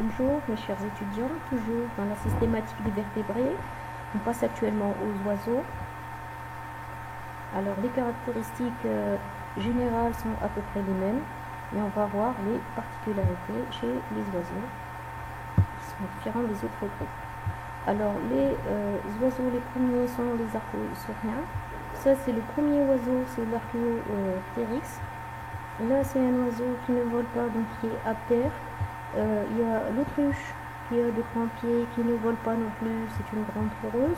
Bonjour mes chers étudiants, toujours dans la systématique des vertébrés. On passe actuellement aux oiseaux. Alors les caractéristiques générales sont à peu près les mêmes, mais on va voir les particularités chez les oiseaux qui sont différents des autres groupes. Alors les oiseaux, les premiers sont les archéosauriens. Ça c'est le premier oiseau, c'est l'Archaeopteryx. Là c'est un oiseau qui ne vole pas, donc qui est aptère. Il y a l'autruche qui a de grands pieds, qui ne vole pas non plus, c'est une grande foreuse.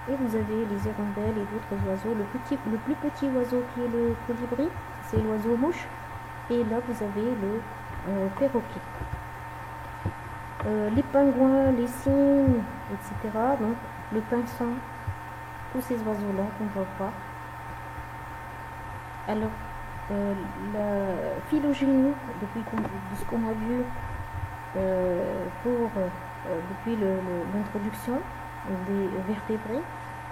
Et vous avez les hirondelles et d'autres oiseaux. Le plus petit oiseau qui est le colibri, c'est l'oiseau mouche. Et là vous avez le perroquet. Les pingouins, les cygnes, etc. Donc le pinson, tous ces oiseaux-là qu'on ne voit pas. Alors la phylogénie, depuis ce qu'on a vu depuis l'introduction des vertébrés,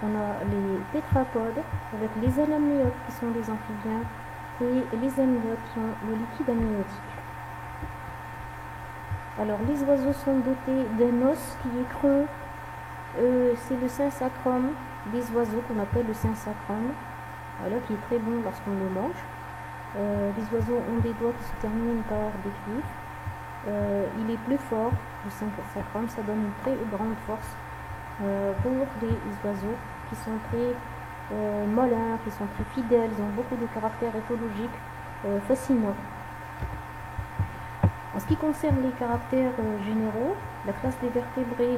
on a les tétrapodes avec les anamniotes qui sont des amphibiens et les amniotes qui ont le liquide amniotique. Alors les oiseaux sont dotés d'un os qui est creux, c'est le synsacrum des oiseaux qu'on appelle le synsacrum, voilà, qui est très bon lorsqu'on le mange. Les oiseaux ont des doigts qui se terminent par des griffes. Il est plus fort, le synsacrum, ça donne une très grande force pour les oiseaux qui sont très malins, qui sont très fidèles, ils ont beaucoup de caractères éthologiques fascinants. En ce qui concerne les caractères généraux, la classe des vertébrés,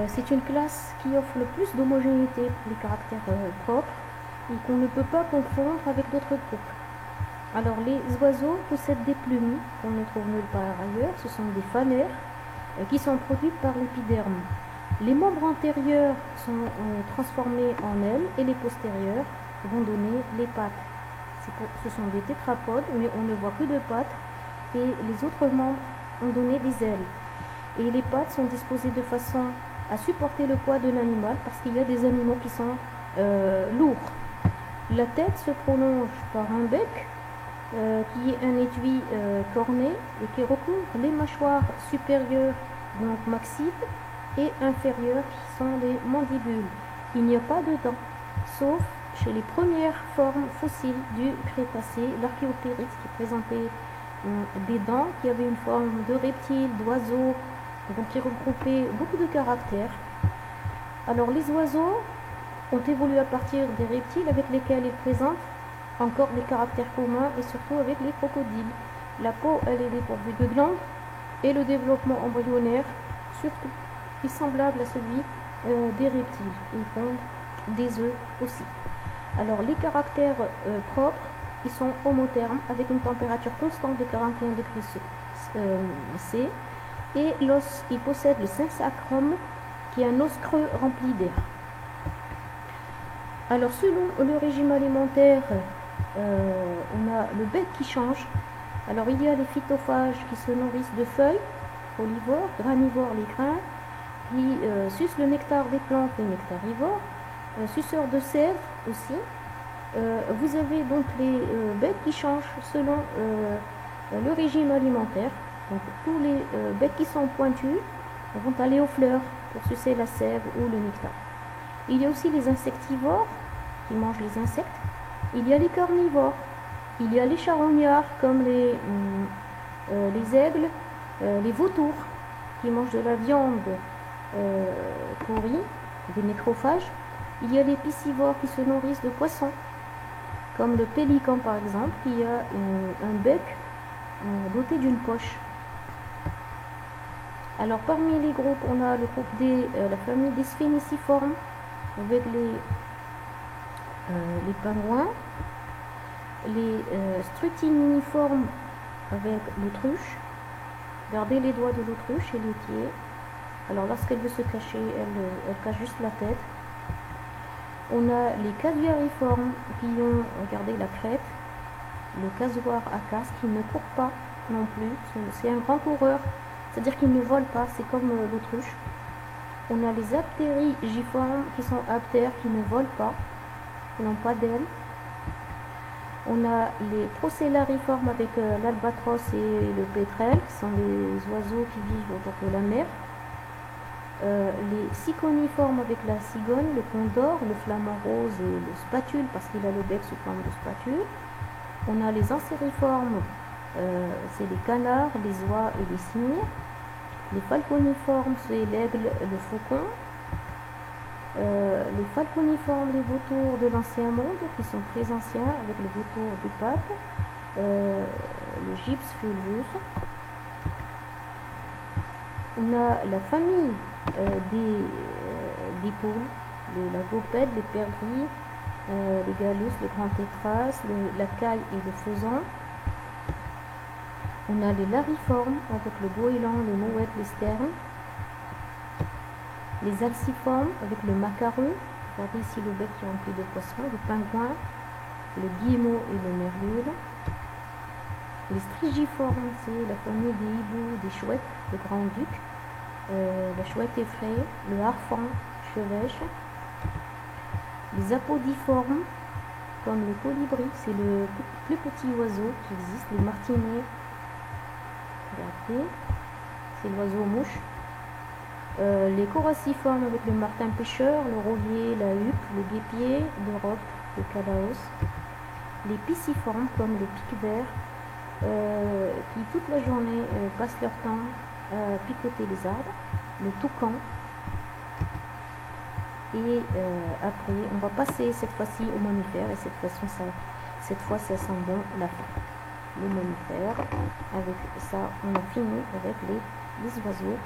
c'est une classe qui offre le plus d'homogénéité pour les caractères propres et qu'on ne peut pas confondre avec d'autres groupes. Alors les oiseaux possèdent des plumes qu'on ne trouve nulle part ailleurs, ce sont des phanères qui sont produites par l'épiderme. Les membres antérieurs sont transformés en ailes et les postérieurs vont donner les pattes. Ce sont des tétrapodes, mais on ne voit que deux pattes et les autres membres ont donné des ailes. Et les pattes sont disposées de façon à supporter le poids d'un animal parce qu'il y a des animaux qui sont lourds. La tête se prolonge par un bec qui est un étui corné et qui recouvre les mâchoires supérieures, donc maxives, et inférieures qui sont les mandibules. Il n'y a pas de dents, sauf chez les premières formes fossiles du Crétacé, l'Archéoptéryx qui présentait des dents, qui avaient une forme de reptile, d'oiseau, donc qui regroupait beaucoup de caractères. Alors les oiseaux ont évolué à partir des reptiles avec lesquels ils présentent encore des caractères communs et surtout avec les crocodiles. La peau, elle est dépourvue de glandes et le développement embryonnaire surtout est semblable à celui des reptiles. Ils font des œufs aussi. Alors les caractères propres, ils sont homothermes avec une température constante de 41 degrés C et l'os, il possède le synsacrum qui est un os creux rempli d'air. Alors selon le régime alimentaire, on a le bec qui change. Alors il y a les phytophages qui se nourrissent de feuilles, folivores, granivores, les grains, qui sucent le nectar des plantes, les nectarivores, suceurs de sève aussi. Vous avez donc les becs qui changent selon le régime alimentaire. Donc tous les becs qui sont pointus vont aller aux fleurs pour sucer la sève ou le nectar. Il y a aussi les insectivores qui mangent les insectes. Il y a les carnivores. Il y a les charognards comme les aigles, les vautours qui mangent de la viande pourrie, des nécrophages. Il y a les piscivores qui se nourrissent de poissons, comme le pélican par exemple, qui a un bec doté d'une poche. Alors parmi les groupes, on a le groupe la famille des sphéniciformes avec les pingouins, les strutininiformes avec l'autruche. Regardez les doigts de l'autruche et les pieds. Alors lorsqu'elle veut se cacher, elle cache juste la tête. On a les casuariformes qui ont, regardez la crête, le casuar à casque qui ne court pas non plus, c'est un grand coureur, c'est-à-dire qu'il ne vole pas, c'est comme l'autruche. On a les aptérygiformes qui sont aptères, qui ne volent pas, qui n'ont pas d'ailes. On a les procellariformes avec l'albatros et le pétrel, qui sont les oiseaux qui vivent autour de la mer. Les ciconiformes avec la cigogne, le condor, le flamant rose et le spatule, parce qu'il a le bec sous forme de spatule. On a les ancériformes, c'est les canards, les oies et les cygnes. Les falconiformes, c'est l'aigle, le faucon. Les falconiformes, les vautours de l'ancien monde, qui sont très anciens, avec le vautour du pape, le gypse fulvus. On a la famille des poules, la gaupette, les perdrix, les galus, le grand tétras, la caille et le faisan. On a les lariformes avec le goéland, le mouette, les sternes. Les alciformes avec le macareux, regardez ici le bec qui est rempli de poissons, le pingouin, le guillemot et le merlule. Les strigiformes, c'est la famille des hiboux, des chouettes, le grand-duc, la chouette effraie, le harfang, chevêche. Les apodiformes, comme le colibri, c'est le plus petit oiseau qui existe, les martinets, regardez, c'est l'oiseau mouche. Les coraciformes avec le martin pêcheur, le rosier, la huppe, le guépier, l'Europe, le calaos. Les pisciformes comme le pic-vert, qui toute la journée passent leur temps à picoter les arbres, le toucan. Et après, on va passer cette fois-ci aux mammifères, et cette fois ça sent bon la fin. Les mammifères, avec ça on a fini avec les oiseaux.